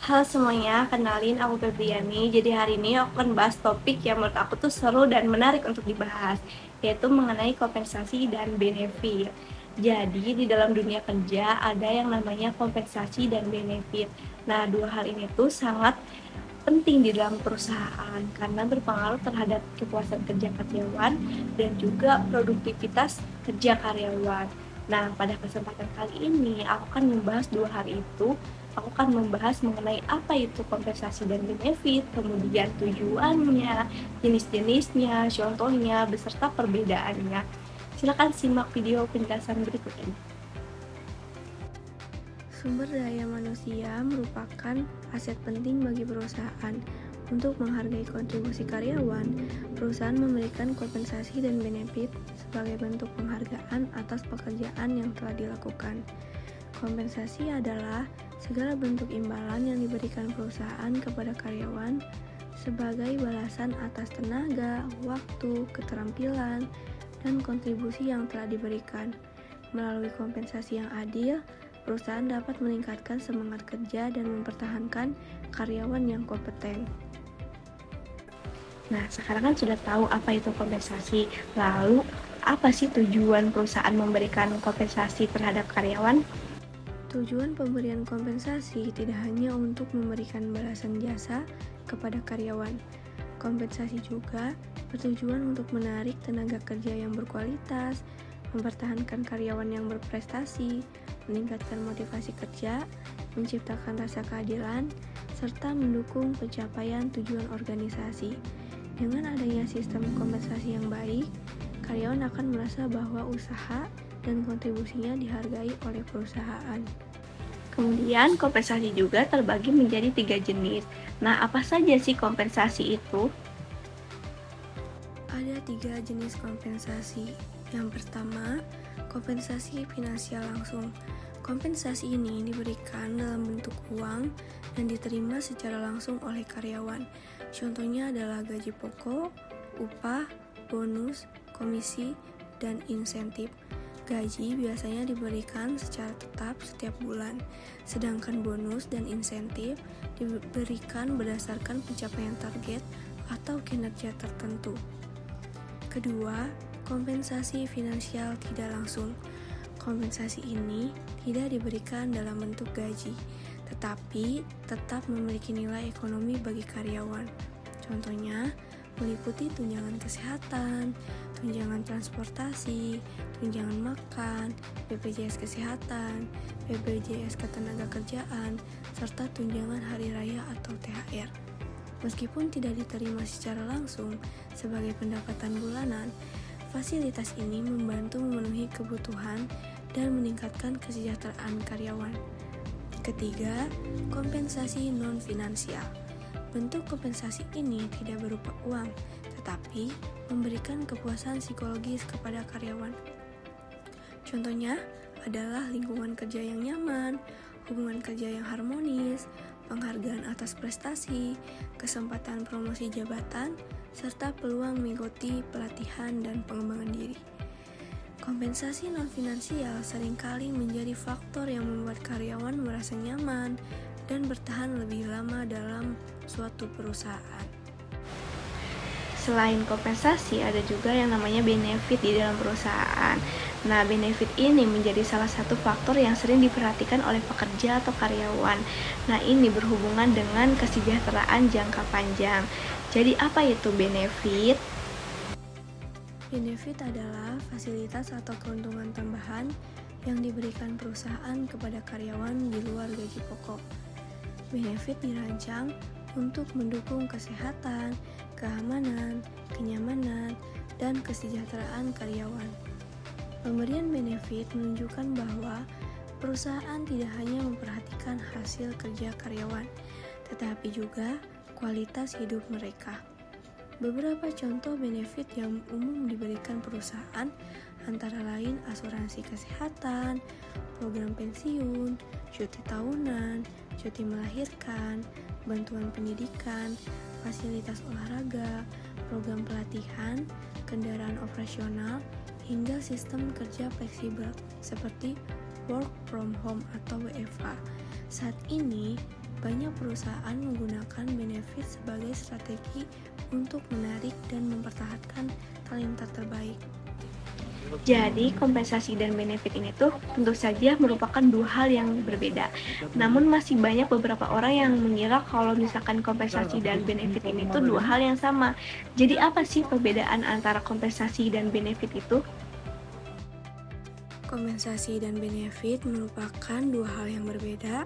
Halo semuanya, kenalin aku Febriani. Jadi hari ini aku akan bahas topik yang menurut aku tuh seru dan menarik untuk dibahas, yaitu mengenai kompensasi dan benefit. Jadi di dalam dunia kerja ada yang namanya kompensasi dan benefit. Nah, dua hal ini tuh sangat penting di dalam perusahaan karena berpengaruh terhadap kepuasan kerja karyawan dan juga produktivitas kerja karyawan. Nah, pada kesempatan kali ini aku akan membahas dua hal itu. Aku akan membahas mengenai apa itu kompensasi dan benefit, kemudian tujuannya, jenis-jenisnya, contohnya, beserta perbedaannya. Silakan simak video penjelasan berikut ini. Sumber daya manusia merupakan aset penting bagi perusahaan. Untuk menghargai kontribusi karyawan, perusahaan memberikan kompensasi dan benefit sebagai bentuk penghargaan atas pekerjaan yang telah dilakukan. Kompensasi adalah segala bentuk imbalan yang diberikan perusahaan kepada karyawan sebagai balasan atas tenaga, waktu, keterampilan, dan kontribusi yang telah diberikan. Melalui kompensasi yang adil, perusahaan dapat meningkatkan semangat kerja dan mempertahankan karyawan yang kompeten. Nah, sekarang kan sudah tahu apa itu kompensasi. Lalu, apa sih tujuan perusahaan memberikan kompensasi terhadap karyawan? Tujuan pemberian kompensasi tidak hanya untuk memberikan balasan jasa kepada karyawan. Kompensasi juga bertujuan untuk menarik tenaga kerja yang berkualitas, mempertahankan karyawan yang berprestasi, meningkatkan motivasi kerja, menciptakan rasa keadilan, serta mendukung pencapaian tujuan organisasi. Dengan adanya sistem kompensasi yang baik, karyawan akan merasa bahwa usaha dan kontribusinya dihargai oleh perusahaan. Kemudian, kompensasi juga terbagi menjadi 3 jenis. Nah, apa saja sih kompensasi itu? Ada 3 jenis kompensasi. Yang pertama, kompensasi finansial langsung. Kompensasi ini diberikan dalam bentuk uang dan diterima secara langsung oleh karyawan. Contohnya adalah gaji pokok, upah, bonus, komisi, dan insentif. Gaji biasanya diberikan secara tetap setiap bulan, sedangkan bonus dan insentif diberikan berdasarkan pencapaian target atau kinerja tertentu. Kedua, kompensasi finansial tidak langsung. Kompensasi ini tidak diberikan dalam bentuk gaji, tetapi tetap memiliki nilai ekonomi bagi karyawan. Contohnya, meliputi tunjangan kesehatan, tunjangan transportasi, tunjangan makan, BPJS Kesehatan, BPJS Ketenagakerjaan, serta tunjangan hari raya atau THR. Meskipun tidak diterima secara langsung sebagai pendapatan bulanan, fasilitas ini membantu memenuhi kebutuhan dan meningkatkan kesejahteraan karyawan. Ketiga, kompensasi non-finansial. Bentuk kompensasi ini tidak berupa uang, tetapi memberikan kepuasan psikologis kepada karyawan. Contohnya adalah lingkungan kerja yang nyaman, hubungan kerja yang harmonis, penghargaan atas prestasi, kesempatan promosi jabatan, serta peluang mengikuti pelatihan dan pengembangan diri. Kompensasi non-finansial seringkali menjadi faktor yang membuat karyawan merasa nyaman dan bertahan lebih lama dalam suatu perusahaan. Selain kompensasi, ada juga yang namanya benefit di dalam perusahaan. Nah, benefit ini menjadi salah satu faktor yang sering diperhatikan oleh pekerja atau karyawan. Nah, ini berhubungan dengan kesejahteraan jangka panjang. Jadi, apa itu benefit? Benefit adalah fasilitas atau keuntungan tambahan yang diberikan perusahaan kepada karyawan di luar gaji pokok. Benefit dirancang untuk mendukung kesehatan, keamanan, kenyamanan, dan kesejahteraan karyawan. Pemberian benefit menunjukkan bahwa perusahaan tidak hanya memperhatikan hasil kerja karyawan, tetapi juga kualitas hidup mereka. Beberapa contoh benefit yang umum diberikan perusahaan antara lain asuransi kesehatan, program pensiun, cuti tahunan, cuti melahirkan, bantuan pendidikan, fasilitas olahraga, program pelatihan, kendaraan operasional, hingga sistem kerja fleksibel seperti work from home atau WFH. Saat ini, banyak perusahaan menggunakan benefit sebagai strategi untuk menarik dan mempertahankan talenta terbaik. Jadi, kompensasi dan benefit ini tuh tentu saja merupakan dua hal yang berbeda. Namun masih banyak beberapa orang yang mengira kalau misalkan kompensasi dan benefit ini tuh dua hal yang sama. Jadi apa sih perbedaan antara kompensasi dan benefit itu? Kompensasi dan benefit merupakan dua hal yang berbeda.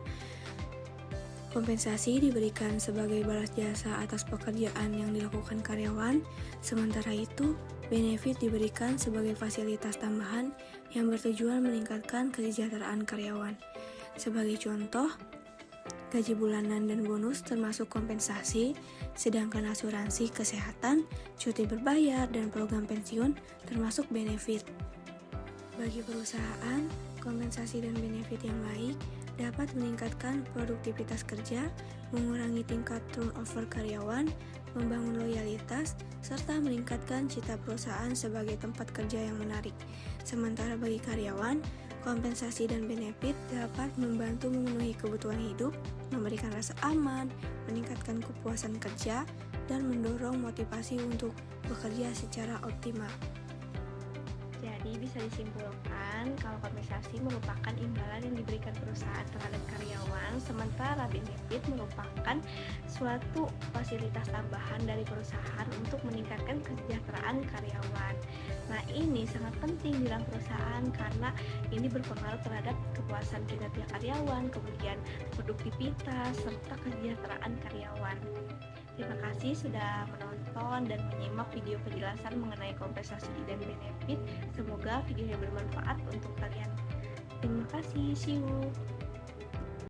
Kompensasi diberikan sebagai balas jasa atas pekerjaan yang dilakukan karyawan, sementara itu benefit diberikan sebagai fasilitas tambahan yang bertujuan meningkatkan kesejahteraan karyawan. Sebagai contoh, gaji bulanan dan bonus termasuk kompensasi, sedangkan asuransi kesehatan, cuti berbayar, dan program pensiun termasuk benefit. Bagi perusahaan, kompensasi dan benefit yang baik dapat meningkatkan produktivitas kerja, mengurangi tingkat turnover karyawan, membangun loyalitas, serta meningkatkan citra perusahaan sebagai tempat kerja yang menarik. Sementara bagi karyawan, kompensasi dan benefit dapat membantu memenuhi kebutuhan hidup, memberikan rasa aman, meningkatkan kepuasan kerja, dan mendorong motivasi untuk bekerja secara optimal. Jadi bisa disimpulkan kalau kompensasi merupakan imbalan yang diberikan perusahaan terhadap karyawan, sementara benefit merupakan suatu fasilitas tambahan dari perusahaan untuk meningkatkan kesejahteraan karyawan. Nah, ini sangat penting di dalam perusahaan karena ini berpengaruh terhadap kepuasan kinerja karyawan, kemudian produktivitas, serta kesejahteraan karyawan. Terima kasih sudah menonton dan menyimak video penjelasan mengenai kompensasi dan benefit. Semoga videonya bermanfaat untuk kalian. Terima kasih, see you.